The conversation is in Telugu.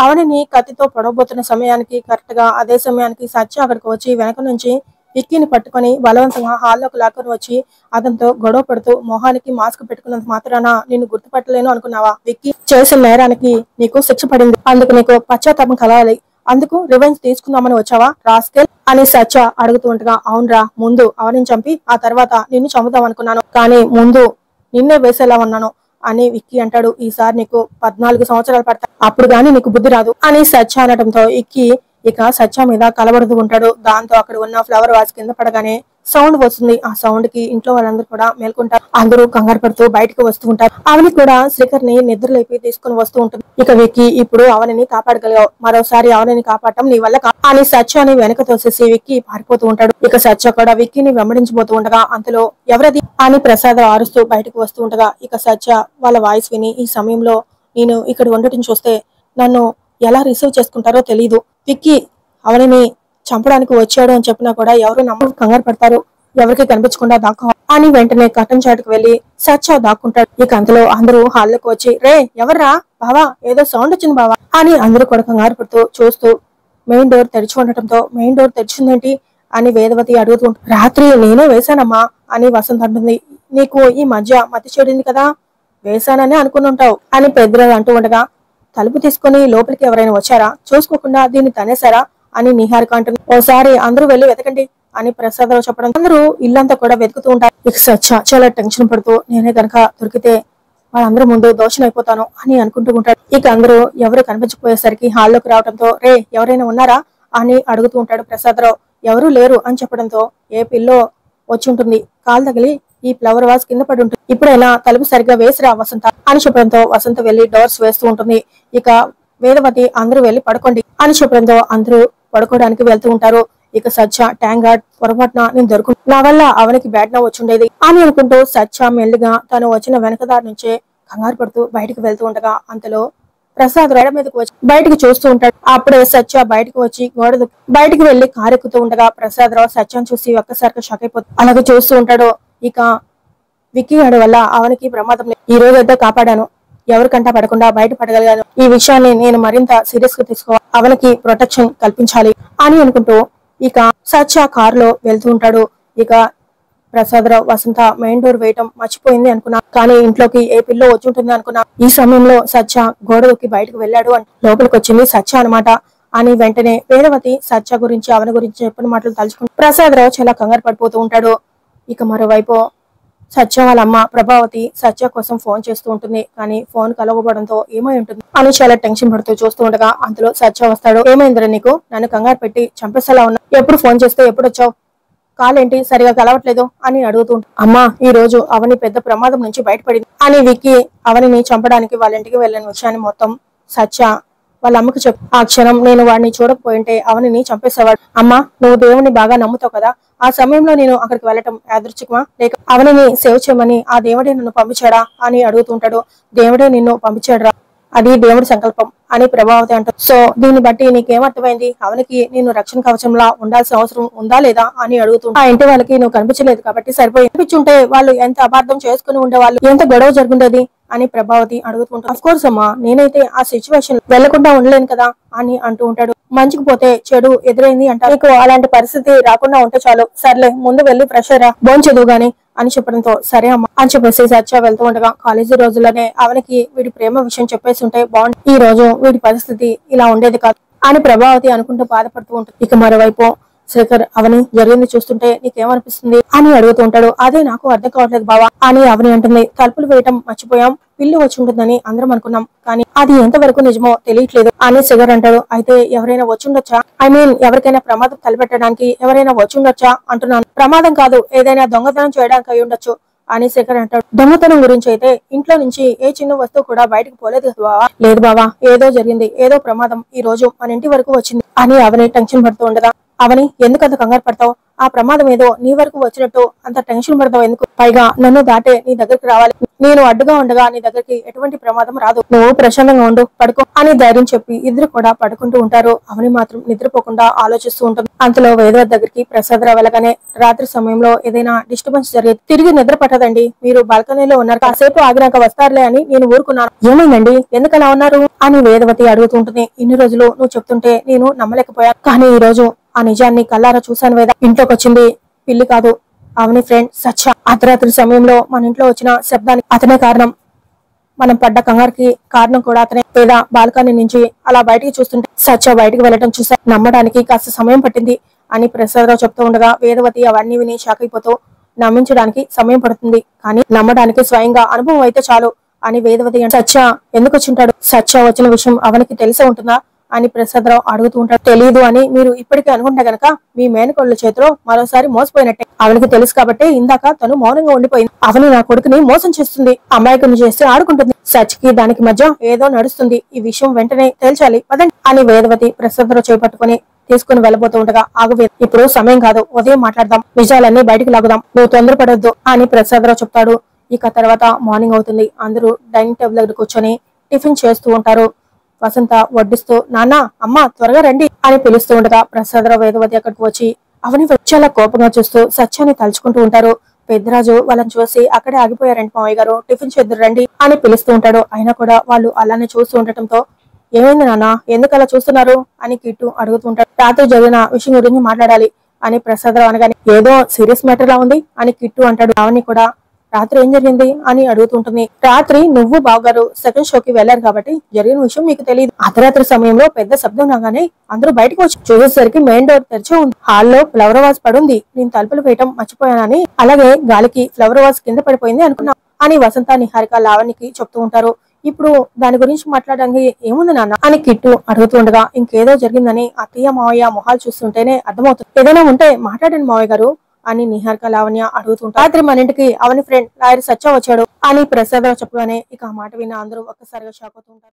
అవనిని కత్తితో పొడవబోతున్న సమయానికి కరెక్ట్ గా అదే సమయానికి సత్య అక్కడికి వచ్చి వెనక నుంచి విక్కీని పట్టుకొని బలవంతంగా హాల్లోకి లాక్కొని వచ్చి అతనితో గొడవ పడుతూ మొహానికి మాస్క్ పెట్టుకున్నంత మాత్రాన నిన్ను గుర్తుపట్టలేను అనుకున్నావా? విక్కీ చేసిన నేరానికి నీకు శిక్ష పడింది, అందుకు నీకు పశ్చాత్తాపం కలగాలి, అందుకు రివెంజ్ తీసుకుందామని వచ్చావా రాస్కెల్ అని సత్య అడుగుతూ ఉండగా, అవునరా, ముందు అవనిని చంపి ఆ తర్వాత నిన్ను చంపుదాం అనుకున్నాను, కానీ ముందు నిన్నే వేసేలా ఉన్నాను అని విక్కీ అంటాడు. ఈసారి నీకు 14 సంవత్సరాలు పడతాయి, అప్పుడు గాని నీకు బుద్ధి రాదు అని సత్య అనడంతో విక్కీ ఇక సత్య మీద కలబడుతూ ఉంటాడు. దాంతో అక్కడ ఉన్న ఫ్లవర్ వాస్ కింద పడగానే సౌండ్ వస్తుంది. ఆ సౌండ్ కి ఇంట్లో వాళ్ళందరూ కూడా మేల్కొంటారు. అందరూ కంగారు పడుతూ బయటకు వస్తూ ఉంటారు. అవని కూడా శ్రీకర్ ని నిద్రలేపి తీసుకుని వస్తూ ఉంటుంది. ఇక విక్కీ, ఇప్పుడు అవనిని కాపాడగలిగావు, మరోసారి అవనిని కాపాడటం నీ వల్ల అని సత్యని వెనక తోసేసి విక్కీ పారిపోతూ ఉంటాడు. ఇక సత్య కూడా విక్కీని వెంబడించబోతూ ఉండగా అంతలో ఎవరది అని ప్రసాద్ అరుస్తూ బయటకు వస్తూ ఉండగా ఇక సత్య వాళ్ళ వాయిస్ విని, ఈ సమయంలో నేను ఇక్కడ ఉండటం చూస్తే నన్ను ఎలా రిసీవ్ చేసుకుంటారో తెలీదు, విక్కీ అవనిని చంపడానికి వచ్చాడు అని చెప్పినా కూడా ఎవరు నమ్మకం, కంగారు పడతారు, ఎవరికి కనిపించకుండా దాక్కు అని వెంటనే కట్టన్ చాటుకు వెళ్లి సత్య దాక్కుంటాడు. ఇక అంతలో అందరూ హాల్లోకి వచ్చి, రే ఎవర్రా బావా, ఏదో సౌండ్ వచ్చింది బావా అని అందరూ కూడా కంగారు పడుతూ చూస్తూ మెయిన్ డోర్ తెరిచి ఉండటంతో మెయిన్ డోర్ తెరిచిందేంటి అని వేదవతి అడుగుతూ, రాత్రి నేనే వేశానమ్మా అని వసంత్ అంటుంది. నీకు ఈ మధ్య మతి చెడింది కదా, వేశానని అనుకుని ఉంటావు అని పెద్దరాజు అంటూ ఉండగా, తలుపు తీసుకుని లోపలికి ఎవరైనా వచ్చారా, చూసుకోకుండా దీన్ని తనేశారా అని నిహారిక అంటుంది. ఓసారి అందరూ వెళ్లి వెతకండి అని ప్రసాదరావు చెప్పడం, అందరూ ఇల్లంతా కూడా వెతుకుతూ ఉంటారు. ఇక సత్య చాలా టెన్షన్ పడుతూ, నేనే గనక దొరికితే వాళ్ళందరూ ముందు దోషం అయిపోతాను అని అనుకుంటూ ఉంటాడు. ఇక అందరూ ఎవరు కనిపించకపోయేసరికి హాల్లోకి రావడంతో, రే ఎవరైనా ఉన్నారా అని అడుగుతూ ఉంటాడు ప్రసాదరావు. ఎవరూ లేరు అని చెప్పడంతో, ఏ పిల్లో వచ్చి ఉంటుంది, కాలు తగిలి ఈ ఫ్లవర్ వాస్ కింద పడి ఉంటుంది, ఇప్పుడైనా తలుపు సరిగ్గా వేసిరా వసంత అని చెప్పడంతో వసంత వెళ్లి డోర్స్ వేస్తూ ఉంటుంది. ఇక వేదవతి అందరూ వెళ్లి పడుకోండి అని చెప్పడంతో అందరూ పడుకోవడానికి వెళ్తూ ఉంటారు. ఇక సత్య, ట్యాంక్ గార్డ్, పొరపాటున నేను దొరుకు, నా వల్ల అవనికి బ్యాడ్ నా వచ్చుండేది అని అనుకుంటూ సత్య మెల్లిగా తను వచ్చిన వెనకదారి నుంచే కంగారు పడుతూ బయటకు వెళ్తూ ఉండగా అంతలో ప్రసాద్ రేడ మీదకి వచ్చి బయటకు చూస్తూ ఉంటాడు. అప్పుడే సత్య బయటకు వచ్చి గోడ బయటకు వెళ్లి కారెక్కుతూ ఉండగా ప్రసాద్ రావు సత్యాన్ని చూసి ఒక్కసారిగా షాక్ అయిపోతుంది. అలాగే చూస్తూ ఉంటాడు. ఇక విక్కీ గాడి వల్ల అవనికి ప్రమాదం లేదు, ఈ రోజు అయితే కాపాడాను, ఎవరికంటా పడకుండా బయట పడగలిగాను, ఈ విషయాన్ని నేను మరింత సీరియస్ గా తీసుకోవాలి, అవనికి ప్రొటెక్షన్ కల్పించాలి అని అనుకుంటూ ఇక సత్య కారులో వెళ్తూ ఉంటాడు. ఇక ప్రసాదరావు వసంత మెయిన్ డోర్ వేయటం మర్చిపోయింది అనుకున్నా, కానీ ఇంట్లోకి ఏ పిల్లో వచ్చి ఉంటుంది అనుకున్నా, ఈ సమయంలో సత్య గోడకి బయటకు వెళ్ళాడు అని లోపలికి వచ్చింది సత్య అనమాట అని వెంటనే వేదవతి సత్య గురించి అవని గురించి చెప్పిన మాటలు తలుచుకుంటూ ప్రసాదరావు చాలా కంగారు పడిపోతూ ఉంటాడు. ఇక మరోవైపు సత్య వాళ్ళ అమ్మ ప్రభావతి సత్య కోసం ఫోన్ చేస్తూ ఉంటుంది. కానీ ఫోన్ కలవబడంతో ఏమై ఉంటుంది అని చాలా టెన్షన్ పడుతూ చూస్తూ ఉండగా అంతలో సత్య వస్తాడు. ఏమైందిరా నీకు, నన్ను కంగారు పెట్టి చంపేసేలా ఉన్నా, ఎప్పుడు ఫోన్ చేస్తే ఎప్పుడు వచ్చావు, కాలేంటి సరిగా కలవట్లేదు అని అడుగుతూ, అమ్మా ఈ రోజు అవని పెద్ద ప్రమాదం నుంచి బయటపడింది అని విక్కీ అవనిని చంపడానికి వాళ్ళ ఇంటికి వెళ్ళిన విషయాన్ని మొత్తం సత్య వాళ్ళ అమ్మకు చెప్పు. ఆ క్షణం నేను వాడిని చూడకపోయింటే అవనిని చంపేసేవాడు. అమ్మా నువ్వు దేవుని బాగా నమ్ముతావు కదా, ఆ సమయంలో నేను అక్కడికి వెళ్ళటం యాదృచ్ఛికమా, లేక అవనిని సేవ్ చేయమని ఆ దేవుడే నన్ను పంపించాడా అని అడుగుతుంటాడు. దేవుడే నిన్ను పంపించాడురా, అది దేవుడి సంకల్పం అని ప్రభావతి అంటారు. సో దీన్ని బట్టి నీకేమర్థమైంది, అవనికి నేను రక్షణ కవచంలా ఉండాల్సిన అవసరం ఉందా లేదా అని అడుగుతుంటా. ఆ ఇంటి వాళ్ళకి నువ్వు కనిపించలేదు కాబట్టి సరిపోయి, కనిపించుంటే వాళ్ళు ఎంత అపార్థం చేసుకుని ఉండేవాళ్ళు, ఎంత గొడవ జరుగుండేది అని ప్రభావతి అడుగుతుంటాడు. అఫ్ కోర్స్ అమ్మా, నేనైతే ఆ సిచ్యువేషన్ వెళ్లకుండా ఉండలేను కదా అని అంటూ ఉంటాడు. మంచికి పోతే చెడు ఎదురైంది అంట, నీకు అలాంటి పరిస్థితి రాకుండా ఉంటే చాలు, సర్లే ముందు వెళ్లి ఫ్రెష్ అయ్యరా, భోంచదువు గాని అని చెప్పడంతో సరే అమ్మ అని చెప్పేసి సత్య వెళ్తూ ఉండగా కాలేజీ రోజుల్లోనే అవనికి వీడి ప్రేమ విషయం చెప్పేసి ఉంటే బాగుంది, ఈ రోజు వీడి పరిస్థితి ఇలా ఉండేది కాదు అని ప్రభావతి అనుకుంటూ బాధపడుతూ ఉంటుంది. ఇక మరోవైపు శ్రీకర్ అవని జరిగింది చూస్తుంటే నీకేమనిపిస్తుంది అని అడుగుతూ ఉంటాడు. అదే నాకు అర్థం కావట్లేదు బావా అని అవని అంటుంది. తలుపులు వేయటం మర్చిపోయాం, పిల్లి వచ్చి ఉంటుందని అందరం అనుకున్నాం, కానీ అది ఎంతవరకు నిజమో తెలియట్లేదు అని శ్రీకర్ అంటాడు. అయితే ఎవరైనా వచ్చుండొచ్చా, ఐ మీన్ ఎవరికైనా ప్రమాదం తలపెట్టడానికి ఎవరైనా వచ్చుండొచ్చా అంటున్నాను, ప్రమాదం కాదు ఏదైనా దొంగతనం చేయడానికి అయి ఉండొచ్చు అని శేఖర్ అంటాడు. దొంగతనం గురించి అయితే ఇంట్లో నుంచి ఏ చిన్న వస్తువు కూడా బయటకు పోలేదు బావా, లేదు బావా ఏదో జరిగింది, ఏదో ప్రమాదం ఈ రోజు మన ఇంటి వరకు వచ్చింది అని అవని టెన్షన్ పడుతూ ఉండగా అవని ఎందుకంత కంగారు పడతావు? ఆ ప్రమాదం ఏదో నీ వరకు వచ్చినట్టు అంత టెన్షన్ పడతావు ఎందుకు? పైగా నన్ను దాటే నీ దగ్గరికి రావాలి. నేను అడ్డుగా ఉండగా నీ దగ్గరికి ఎటువంటి ప్రమాదం రాదు. నువ్వు ప్రశాంతంగా ఉండు, పడుకో అని ధైర్యం చెప్పి ఇద్దరు కూడా పడుకుంటూ ఉంటారు. అవని మాత్రం నిద్రపోకుండా ఆలోచిస్తూ ఉంటుంది. అంతలో వేదవతి దగ్గరికి ప్రసాదరావు వెళ్ళగానే, రాత్రి సమయంలో ఏదైనా డిస్టర్బెన్స్ జరిగి తిరిగి నిద్ర పట్టదండి. మీరు బాల్కనీలో ఉన్నారు, కాసేపు ఆగినాక వస్తారులే అని నేను ఊరుకున్నాను. ఏమైందండి, ఎందుకలా ఉన్నారు అని వేదవతి అడుగుతూ ఉంటుంది. ఇన్ని రోజులు నువ్వు చెప్తుంటే నేను నమ్మలేకపోయాను, కానీ ఈ రోజు ఆ నిజాన్ని కల్లారా చూశాను. వేద ఇంట్లోకి వచ్చింది పిల్లి కాదు, అవని ఫ్రెండ్ సత్య. అర్ధరాత్రి సమయంలో మన ఇంట్లో వచ్చిన శబ్దానికి అతనే కారణం. మనం పడ్డ కంగారుకి కారణం కూడా అతనే. వేద బాల్కనీ నుంచి అలా బయటికి చూస్తుంటే సత్య బయటికి వెళ్ళటం చూసా. నమ్మడానికి కాస్త సమయం పట్టింది అని ప్రసాదరావు చెప్తూ ఉండగా వేదవతి అవన్నీ విని షాక్ అయిపోతూ, నమ్మించడానికి సమయం పడుతుంది కానీ నమ్మడానికి స్వయంగా అనుభవం అయితే చాలు అని వేదవతి. సత్య ఎందుకు వచ్చింటాడు? సత్య వచ్చిన విషయం అవనికి తెలిసే ఉంటుందా అని ప్రసాదరావు అడుగుతూ ఉంటాడు. తెలియదు అని మీరు ఇప్పటికే అనుకుంటే గనక మీ మేనకోళ్ల చేతిలో మరోసారి మోసపోయినట్టే. అవనికి తెలుసు కాబట్టి ఇందాక తను మౌనంగా ఉండిపోయింది. అవని నా కొడుకుని మోసం చేస్తుంది, అమాయకుని చేస్తే ఆడుకుంటుంది. సచికి దానికి మధ్య ఏదో నడుస్తుంది. ఈ విషయం వెంటనే తేల్చాలి పదండి అని వేదవతి ప్రసాదరావు చేపట్టుకుని తీసుకుని వెళ్ళబోతూ ఉండగా, ఆగువే, ఇప్పుడు సమయం కాదు, ఉదయం మాట్లాడదాం, నిజాలన్నీ బయటకు లాగుదాం, నువ్వు తొందరపడొద్దు అని ప్రసాదరావు చెప్తాడు. ఇక తర్వాత మార్నింగ్ అవుతుంది. అందరూ డైనింగ్ టేబుల్ దగ్గర కూర్చొని టిఫిన్ చేస్తూ ఉంటారు. వసంత వడ్డిస్తూ, నాన్న అమ్మ త్వరగా రండి అని పిలుస్తూ ఉండగా ప్రసాదరావు వేదవతి అక్కడికి వచ్చి అవని చాలా కోపంగా చూస్తూ సత్యాన్ని తలుచుకుంటూ ఉంటారు. పెద్దరాజు వాళ్ళని చూసి అక్కడే ఆగిపోయారండి మావయ్య గారు, టిఫిన్ చేద్దరు రండి అని పిలుస్తూ ఉంటాడు. అయినా కూడా వాళ్ళు అలానే చూస్తూ ఉండటంతో, ఏమైంది నాన్న, ఎందుకు అలా చూస్తున్నారు అని కిట్టు అడుగుతూ ఉంటాడు. రాత్రి జరిగిన విషయం గురించి మాట్లాడాలి అని ప్రసాదరావు అనగానే, ఏదో సీరియస్ మ్యాటర్ లా ఉంది అని కిట్టు అంటాడు. అవని కూడా రాత్రి ఏం జరిగింది అని అడుగుతుంటుంది. రాత్రి నువ్వు బావగారు సెకండ్ షోకి వెళ్లారు కాబట్టి జరిగిన విషయం మీకు తెలియదు. అర్ధరాత్రి సమయంలో పెద్ద శబ్దం రాగానే అందరూ బయటకు వచ్చి చూసేసరికి మెయిన్ డోర్ తెరిచే ఉంది. హాల్లో ఫ్లవర్ వాజ్ పడుంది. నేను తలుపులు వేయటం మర్చిపోయానని, అలాగే గాలికి ఫ్లవర్ వాజ్ కింద పడిపోయింది అనుకున్నా అని వసంత, నిహారిక లావణ్యకి చెప్తూ ఉంటారు. ఇప్పుడు దాని గురించి మాట్లాడడానికి ఏముంది నాన్న అని కిట్టు అడుగుతూ ఉండగా, ఇంకేదో జరిగిందని అత్తయ్య మావయ్య మొహాలు చూస్తుంటేనే అర్థమవుతుంది. ఏదైనా ఉంటే మాట్లాడండి మావయ్య గారు అని నిహారిక లావణ్య అడుగుతుంటారు. రాత్రి మన ఇంటికి అవని ఫ్రెండ్ లాయర్ సత్య వచ్చాడు అని ప్రసాదరావు చెప్పగానే ఇక ఆ మాట విన్న అందరూ ఒక్కసారిగా షాక్ అవుతుంటారు.